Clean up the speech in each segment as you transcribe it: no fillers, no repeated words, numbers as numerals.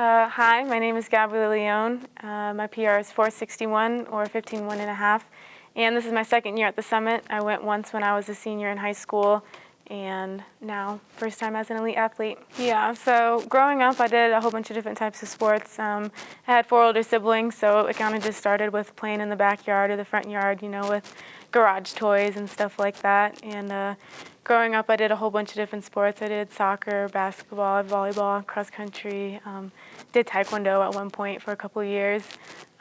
Hi, my name is Gabriela Leon. My PR is 461 or 15.1 and a half. And this is my second year at the summit. I went once when I was a senior in high school, and now first time as an elite athlete. Yeah, so growing up I did a whole bunch of different types of sports. I had 4 older siblings, so it kind of just started with playing in the backyard or the front yard, with garage toys and stuff like that. And growing up I did a whole bunch of different sports. I did soccer, basketball, volleyball, cross country, did taekwondo at one point for a couple of years.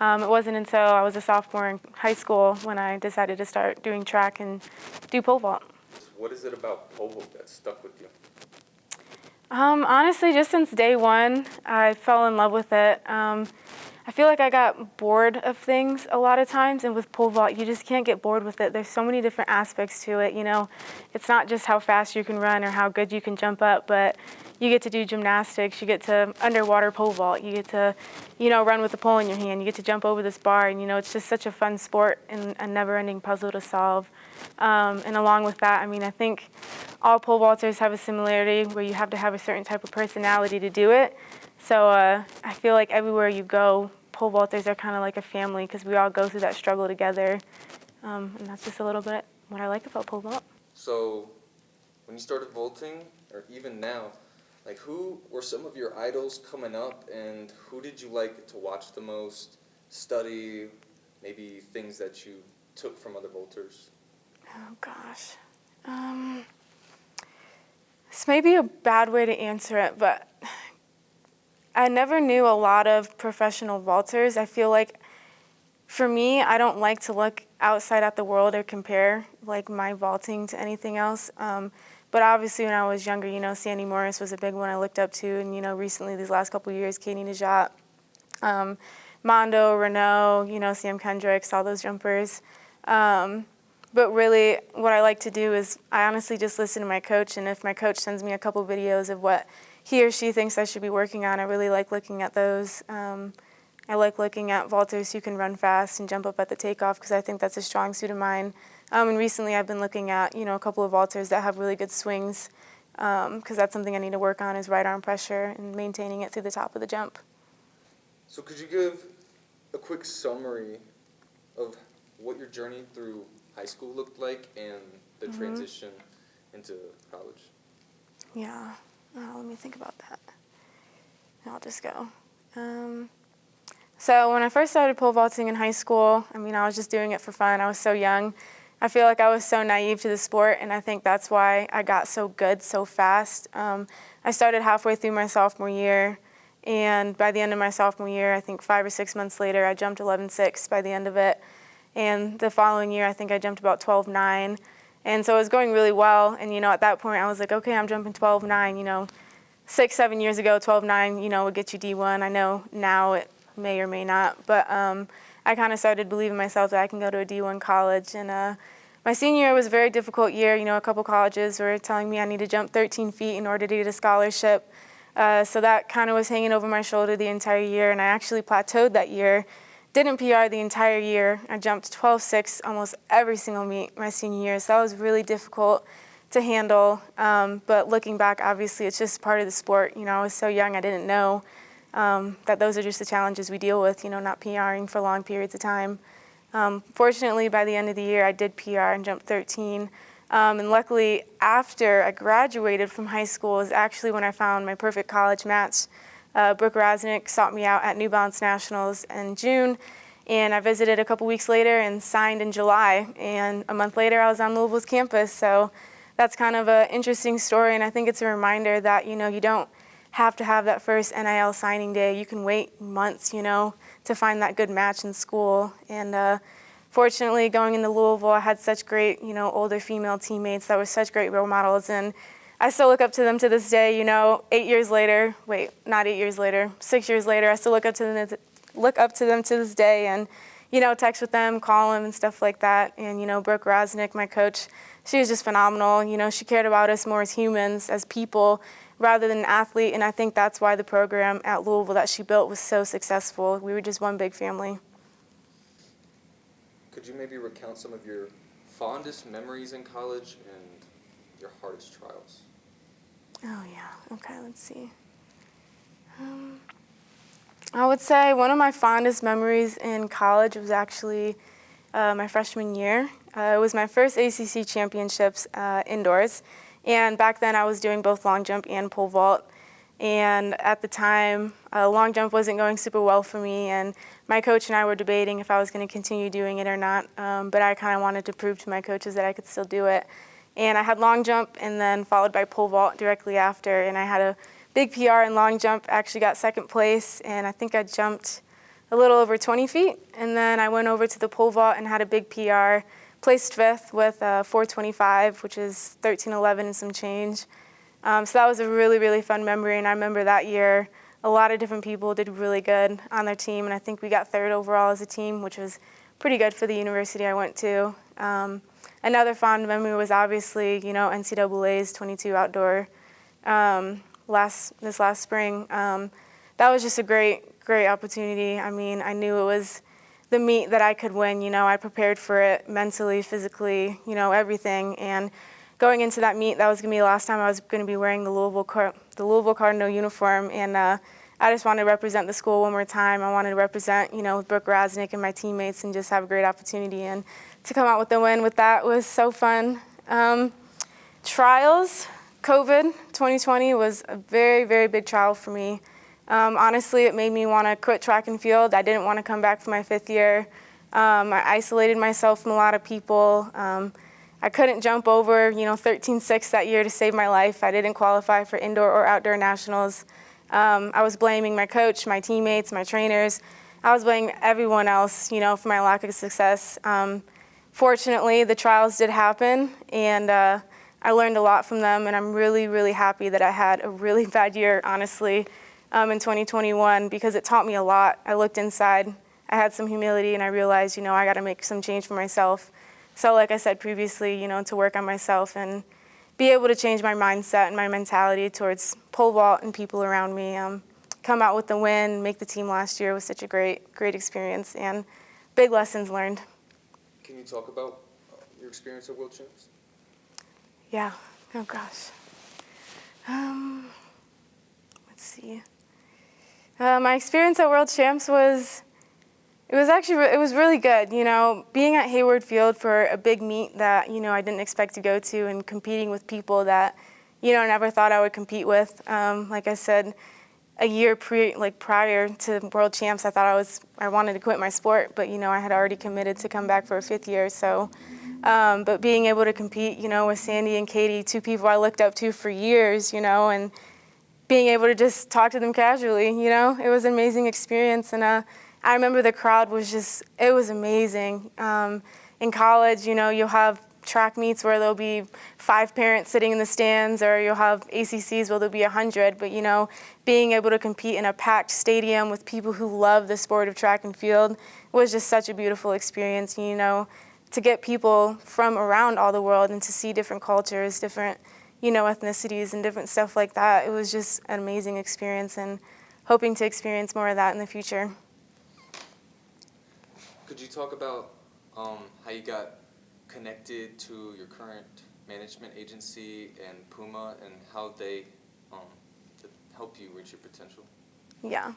It wasn't until I was a sophomore in high school when I decided to start doing track and do pole vault. What is it about pole vault that stuck with you? Honestly, just since day one, I fell in love with it. I feel like I got bored of things a lot of times, and with pole vault, you just can't get bored with it. There's so many different aspects to it, It's not just how fast you can run or how good you can jump up, but you get to do gymnastics, you get to underwater pole vault, you get to, run with a pole in your hand, you get to jump over this bar, and, it's just such a fun sport and a never-ending puzzle to solve. And along with that, I think all pole vaulters have a similarity where you have to have a certain type of personality to do it. So I feel like everywhere you go, pole vaulters are kind of like a family because we all go through that struggle together. And that's just a little bit what I like about pole vault. So when you started vaulting, or even now, who were some of your idols coming up, and who did you like to watch the most, study, maybe things that you took from other vaulters? Oh, gosh. This may be a bad way to answer it, but I never knew a lot of professional vaulters. I feel like, for me, I don't like to look outside at the world or compare, my vaulting to anything else. But obviously, when I was younger, Sandy Morris was a big one I looked up to, and, recently, these last couple of years, Katie Najat, Mondo, Renault, Sam Kendricks, all those jumpers. But really, what I like to do is I honestly just listen to my coach, and if my coach sends me a couple videos of what he or she thinks I should be working on, I really like looking at those. I like looking at vaulters who can run fast and jump up at the takeoff because I think that's a strong suit of mine. And recently I've been looking at, a couple of vaulters that have really good swings because that's something I need to work on is right arm pressure and maintaining it through the top of the jump. So could you give a quick summary of what your journey through high school looked like and the transition into college? Yeah, let me think about that. I'll just go. So when I first started pole vaulting in high school, I was just doing it for fun. I was so young. I feel like I was so naive to the sport, and I think that's why I got so good so fast. I started halfway through my sophomore year, and by the end of my sophomore year, I think 5 or 6 months later, I jumped 11.6 by the end of it. And the following year, I think I jumped about 12.9. And so it was going really well. And, at that point, I was like, okay, I'm jumping 12.9. 6, 7 years ago, 12.9, would get you D1. I know now it may or may not. But I kind of started believing myself that I can go to a D1 college. And my senior year was a very difficult year. A couple colleges were telling me I need to jump 13 feet in order to get a scholarship. So that kind of was hanging over my shoulder the entire year. And I actually plateaued that year. Didn't PR the entire year. I jumped 12.6 almost every single meet my senior year, so that was really difficult to handle. But looking back, obviously, it's just part of the sport. I was so young, I didn't know that those are just the challenges we deal with, not PRing for long periods of time. Fortunately, by the end of the year, I did PR and jumped 13. And luckily, after I graduated from high school is actually when I found my perfect college match. Brooke Rasnick sought me out at New Balance Nationals in June, and I visited a couple weeks later and signed in July. And a month later, I was on Louisville's campus. So that's kind of an interesting story, and I think it's a reminder that, you don't have to have that first NIL signing day. You can wait months, to find that good match in school. And fortunately, going into Louisville, I had such great, older female teammates that were such great role models, and I still look up to them to this day, 8 years later. Wait, not 8 years later, 6 years later, I still look up to them to this day and, text with them, call them and stuff like that. And, Brooke Rasnick, my coach, she was just phenomenal. She cared about us more as humans, as people, rather than an athlete. And I think that's why the program at Louisville that she built was so successful. We were just one big family. Could you maybe recount some of your fondest memories in college and your hardest trials? Oh, yeah. Okay, let's see. I would say one of my fondest memories in college was actually my freshman year. It was my first ACC championships indoors, and back then I was doing both long jump and pole vault. And at the time, long jump wasn't going super well for me, and my coach and I were debating if I was going to continue doing it or not. But I kind of wanted to prove to my coaches that I could still do it. And I had long jump, and then followed by pole vault directly after, and I had a big PR in long jump. Actually got second place, and I think I jumped a little over 20 feet. And then I went over to the pole vault and had a big PR, placed fifth with 425, which is 13:11 and some change. So that was a really, really fun memory. And I remember that year, a lot of different people did really good on their team. And I think we got third overall as a team, which was pretty good for the university I went to. Another fond memory was obviously, NCAA's 22 outdoor this last spring. That was just a great opportunity. I mean, I knew it was the meet that I could win. I prepared for it mentally, physically, everything. And going into that meet, that was going to be the last time I was going to be wearing the Louisville Cardinal uniform. And I just wanted to represent the school one more time. I wanted to represent, with Brooke Rasnick and my teammates and just have a great opportunity. And to come out with the win with that was so fun. Trials, COVID 2020 was a very, very big trial for me. Honestly, it made me want to quit track and field. I didn't want to come back for my 5th year. I isolated myself from a lot of people. I couldn't jump over, 13.6 that year to save my life. I didn't qualify for indoor or outdoor nationals. I was blaming my coach, my teammates, my trainers. I was blaming everyone else, for my lack of success. Fortunately, the trials did happen, and I learned a lot from them, and I'm really, really happy that I had a really bad year, honestly, in 2021, because it taught me a lot. I looked inside, I had some humility, and I realized, I got to make some change for myself. So like I said previously, to work on myself and be able to change my mindset and my mentality towards pole vault and people around me. Come out with the win, make the team last year was such a great experience and big lessons learned. Can you talk about your experience at World Champs? Yeah. Oh gosh. Let's see. My experience at World Champs was really good. Being at Hayward Field for a big meet that I didn't expect to go to, and competing with people that never thought I would compete with. Like I said, a year prior to World Champs, I thought I wanted to quit my sport, but I had already committed to come back for a 5th year. So, but being able to compete, with Sandy and Katie, 2 people I looked up to for years, and being able to just talk to them casually, it was an amazing experience. And I remember the crowd it was amazing. In college, you'll have track meets where there'll be 5 parents sitting in the stands, or you'll have ACCs where there'll be 100. But, being able to compete in a packed stadium with people who love the sport of track and field was just such a beautiful experience. To get people from around all the world and to see different cultures, different, ethnicities and different stuff like that. It was just an amazing experience, and hoping to experience more of that in the future. Could you talk about how you got connected to your current management agency and Puma, and how they help you reach your potential? Yeah.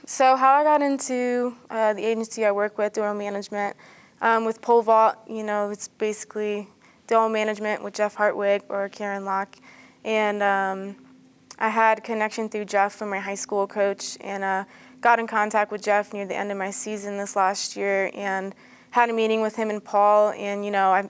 So how I got into the agency I work with, dual management, with pole vault, it's basically dual management with Jeff Hartwig or Karen Locke. And I had connection through Jeff from my high school coach, and got in contact with Jeff near the end of my season this last year, and had a meeting with him and Paul, and I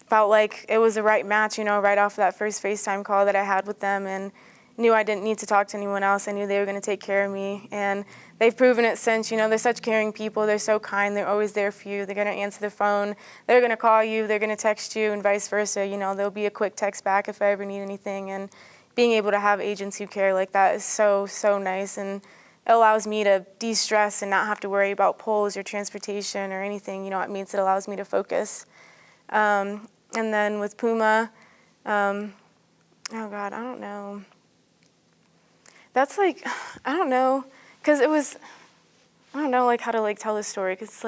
felt like it was the right match, right off that first FaceTime call that I had with them, and knew I didn't need to talk to anyone else. I knew they were going to take care of me, and they've proven it since. They're such caring people. They're so kind. They're always there for you. They're going to answer the phone. They're going to call you. They're going to text you, and vice versa. There'll be a quick text back if I ever need anything, and being able to have agents who care like that is so, so nice, and it allows me to de-stress and not have to worry about poles or transportation or anything. It means it allows me to focus. And then with Puma, oh God, I don't know. That's I don't know, because I don't know how to tell this story, because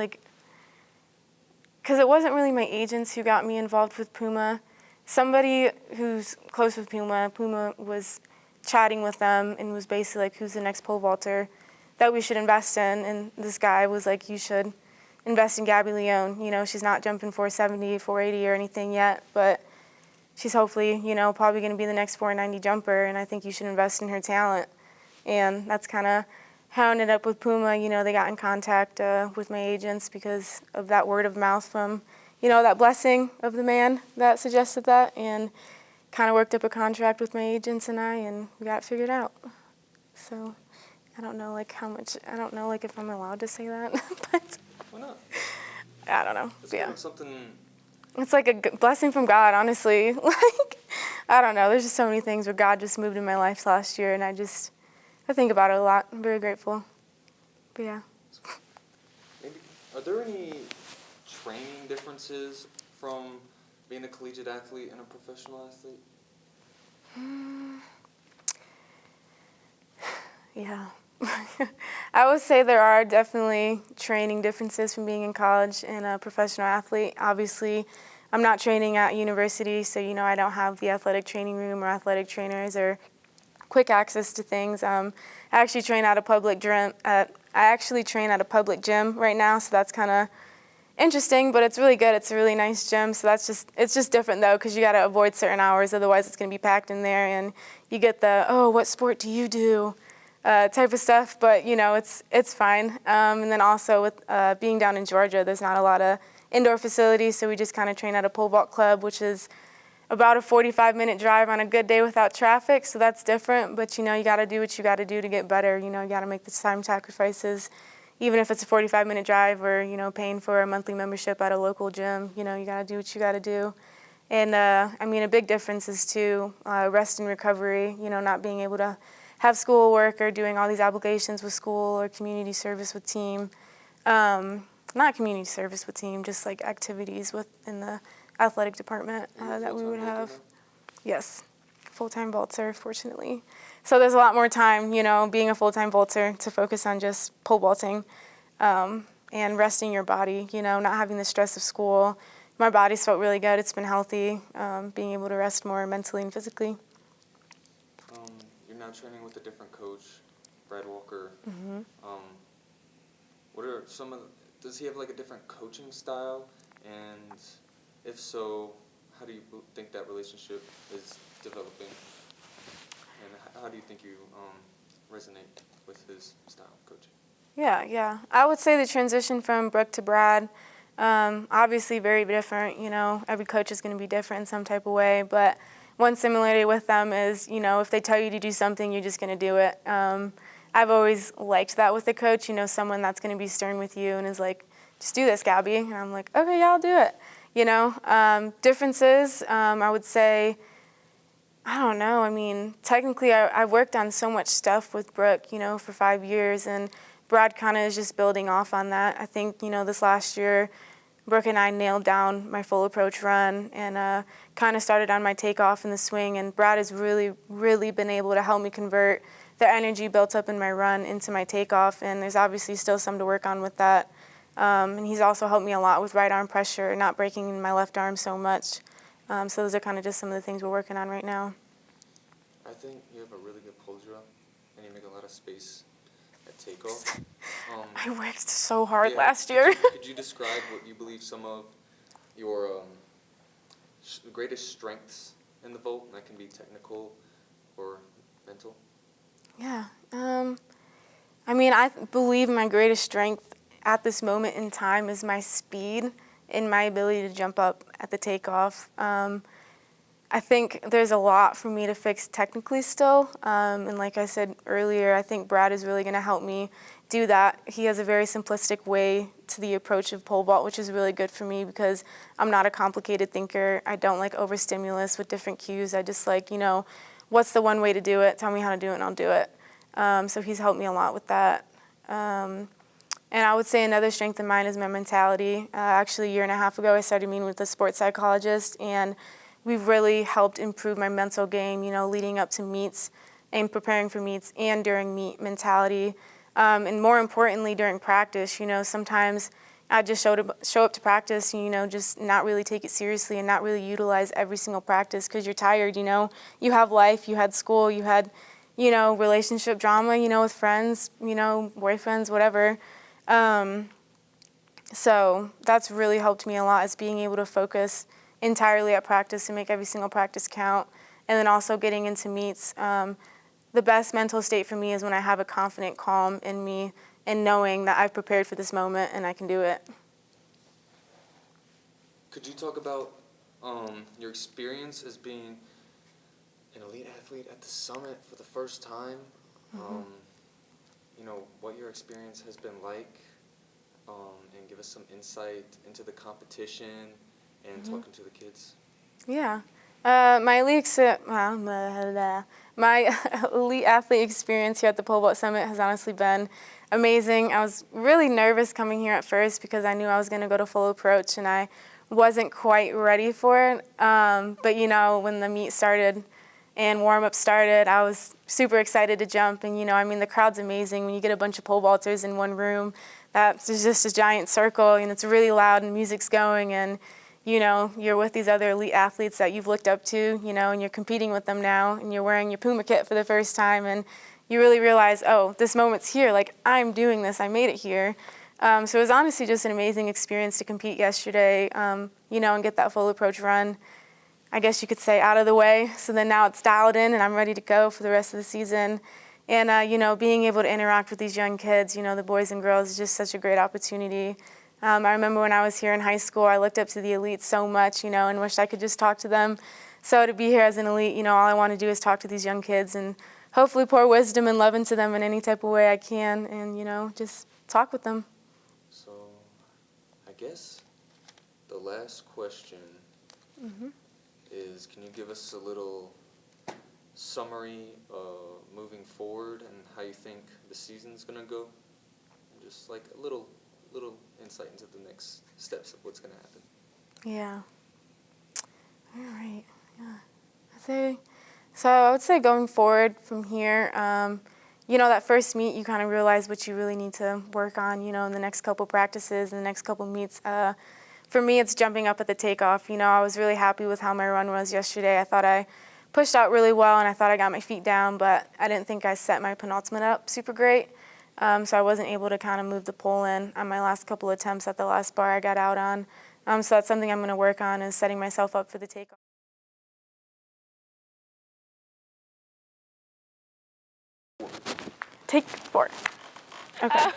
it wasn't really my agents who got me involved with Puma. Somebody who's close with Puma was chatting with them and was basically like, who's the next pole vaulter that we should invest in? And this guy was like, you should invest in Gabby Leon. You know, she's not jumping 470, 480 or anything yet, but she's hopefully, you know, probably going to be the next 490 jumper, and I think you should invest in her talent. And that's kind of how I ended up with Puma. You know, they got in contact with my agents because of that word of mouth from, you know, that blessing of the man that suggested that, and kind of worked up a contract with my agents and we got it figured out. So I don't know, like, how much, I don't know, like, if I'm allowed to say that, but Why not? I don't know. It's Yeah. kind of something. It's like a blessing from God, honestly. Like, I don't know. There's just so many things where God just moved in my life last year, and I think about it a lot. I'm very grateful. But yeah. Maybe, are there any training differences from being a collegiate athlete and a professional athlete? Yeah. I would say there are definitely training differences from being in college and a professional athlete. Obviously, I'm not training at university, so, you know, I don't have the athletic training room or athletic trainers or quick access to things. I actually train at a public gym. I actually train at a public gym right now, so that's kind of interesting, but it's really good. It's a really nice gym, so it's just different though, because you got to avoid certain hours, otherwise it's going to be packed in there, and you get the, oh, what sport do you do, type of stuff. But you know, it's fine. And then also with being down in Georgia, there's not a lot of indoor facilities, so we just kind of train at a pole vault club, which is about a 45-minute drive on a good day without traffic, so that's different. But you know, you got to do what you got to do to get better. You know, you got to make the time sacrifices, even if it's a 45-minute drive or, you know, paying for a monthly membership at a local gym. You know, you got to do what you got to do. And I mean, a big difference is too rest and recovery. You know, not being able to have schoolwork or doing all these obligations with school or community service with team. Not community service with team, just like activities within the athletic department that we would have. Yes, full-time vaulter, fortunately. So there's a lot more time, you know, being a full-time vaulter to focus on just pole vaulting and resting your body, you know, not having the stress of school. My body's felt really good. It's been healthy, being able to rest more mentally and physically. You're now training with a different coach, Brad Walker. Mm-hmm. What are some of does he have like a different coaching style? And if so, how do you think that relationship is developing? And how do you think you resonate with his style of coaching? Yeah. I would say the transition from Brooke to Brad, obviously very different. You know, every coach is going to be different in some type of way. But one similarity with them is, you know, if they tell you to do something, you're just going to do it. I've always liked that with a coach, you know, someone that's going to be stern with you and is like, just do this, Gabby. And I'm like, okay, yeah, I'll do it. You know, differences, I would say, I don't know. I mean, technically, I've worked on so much stuff with Brooke, you know, for 5 years, and Brad kind of is just building off on that. I think, you know, this last year, Brooke and I nailed down my full approach run and kind of started on my takeoff in the swing, and Brad has really, really been able to help me convert the energy built up in my run into my takeoff, and there's obviously still some to work on with that. And he's also helped me a lot with right arm pressure, not breaking my left arm so much. So those are kind of just some of the things we're working on right now. I think you have a really good pull drop, and you make a lot of space at takeoff. I worked so hard yeah, last year. Could you describe what you believe some of your greatest strengths in the vault? That can be technical or mental. Yeah. I mean, I believe my greatest strength at this moment in time is my speed and my ability to jump up at the takeoff. I think there's a lot for me to fix technically still. And like I said earlier, I think Brad is really going to help me do that. He has a very simplistic way to the approach of pole vault, which is really good for me because I'm not a complicated thinker. I don't like overstimulus with different cues. I just like, you know, what's the one way to do it? Tell me how to do it and I'll do it. So he's helped me a lot with that. And I would say another strength of mine is my mentality. Actually, a year and a half ago, I started meeting with a sports psychologist, and we've really helped improve my mental game, you know, leading up to meets and preparing for meets and during meet mentality. And more importantly, during practice, you know, sometimes I just show up to practice and, you know, just not really take it seriously and not really utilize every single practice because you're tired, you know. You have life, you had school, you had relationship drama, with friends, boyfriends, whatever. So that's really helped me a lot, is being able to focus entirely at practice and make every single practice count. And then also getting into meets. The best mental state for me is when I have a confident calm in me and knowing that I've prepared for this moment and I can do it. Could you talk about your experience as being an elite athlete at the summit for the first time? What your experience has been like, and give us some insight into the competition and talking to the kids. Yeah. My elite athlete experience here at the Pole Vault Summit has honestly been amazing. I was really nervous coming here at first because I knew I was going to go to full approach and I wasn't quite ready for it. But when the meet started and warm-up started, I was super excited to jump. And the crowd's amazing. When you get a bunch of pole vaulters in one room, that's just a giant circle, and it's really loud and music's going, and you're with these other elite athletes that you've looked up to, and you're competing with them now, and you're wearing your Puma kit for the first time, and you really realize, oh, this moment's here, like I'm doing this, I made it here. So it was honestly just an amazing experience to compete yesterday, and get that full approach run, I guess you could say, out of the way. So then now it's dialed in and I'm ready to go for the rest of the season. And, being able to interact with these young kids, the boys and girls, is just such a great opportunity. I remember when I was here in high school, I looked up to the elites so much, and wished I could just talk to them. So to be here as an elite, all I want to do is talk to these young kids and hopefully pour wisdom and love into them in any type of way I can and, just talk with them. So I guess the last question is, can you give us a little summary moving forward and how you think the season's going to go? Just like a little insight into the next steps of what's going to happen. Yeah. All right. Yeah. I would say going forward from here, that first meet, you kind of realize what you really need to work on, in the next couple practices and the next couple meets. For me, it's jumping up at the takeoff. I was really happy with how my run was yesterday. I thought I pushed out really well, and I thought I got my feet down, but I didn't think I set my penultimate up super great. So I wasn't able to kind of move the pole in on my last couple attempts at the last bar I got out on. So that's something I'm going to work on, is setting myself up for the takeoff. Take 4. Okay.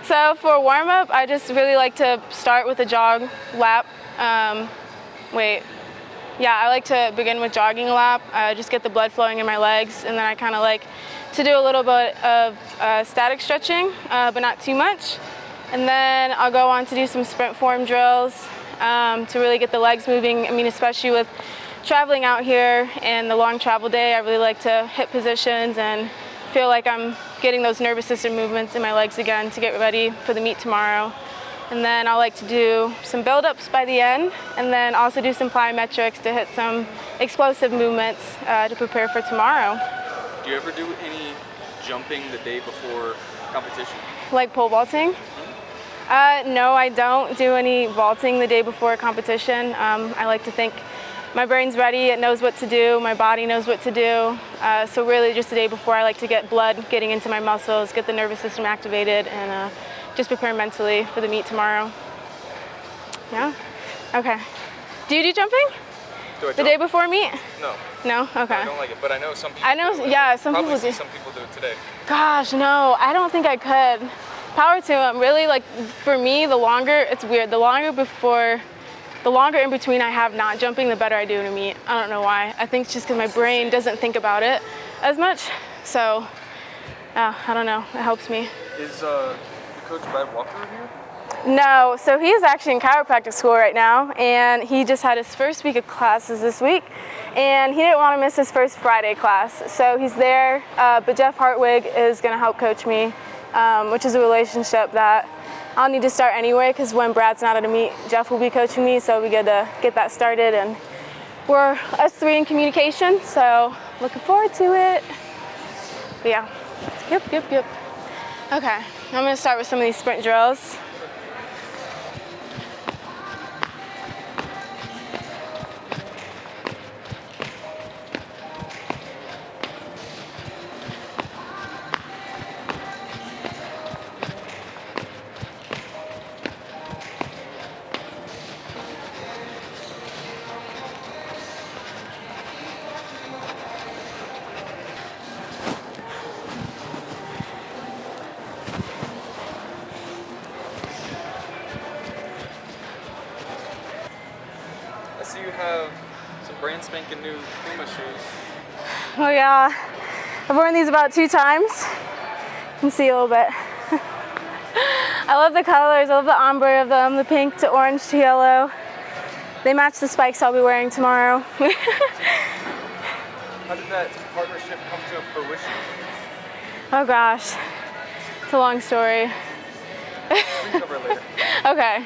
So for warm-up, I just really like to start with a jog lap. I like to begin with jogging a lap, just get the blood flowing in my legs, and then I kind of like to do a little bit of static stretching, but not too much. And then I'll go on to do some sprint form drills to really get the legs moving. Especially with traveling out here and the long travel day, I really like to hit positions and feel like I'm getting those nervous system movements in my legs again to get ready for the meet tomorrow. And then I like to do some build-ups by the end, and then also do some plyometrics to hit some explosive movements to prepare for tomorrow. Do you ever do any jumping the day before competition? Like pole vaulting? No, I don't do any vaulting the day before a competition. I like to think my brain's ready, it knows what to do, my body knows what to do. So really just the day before, I like to get blood getting into my muscles, get the nervous system activated, and just prepare mentally for the meet tomorrow. Yeah? Okay. Do you do jumping? Do I the day before meet? No. No? Okay. I don't like it, but I know some people some people do. Some people do it today. Gosh, no, I don't think I could. Power to them. Really, like, for me, it's weird. The longer in between I have not jumping, the better I do in a meet. I don't know why. I think it's just because my brain doesn't think about it as much. So, I don't know. It helps me. Is Coach Brad Walker here? No. So he's actually in chiropractic school right now, and he just had his first week of classes this week, and he didn't want to miss his first Friday class. So he's there, but Jeff Hartwig is going to help coach me, which is a relationship that I'll need to start anyway, because when Brad's not at a meet, Jeff will be coaching me, so we get to get that started, and we're us 3 in communication, so looking forward to it. But yeah, yep. Okay, I'm gonna start with some of these sprint drills. Some brand spanking new Puma shoes. Oh yeah, I've worn these about 2 times. You can see a little bit. I love the colors, I love the ombre of them, the pink to orange to yellow. They match the spikes I'll be wearing tomorrow. How did that partnership come to fruition? Oh gosh, it's a long story. We can cover it later. Okay.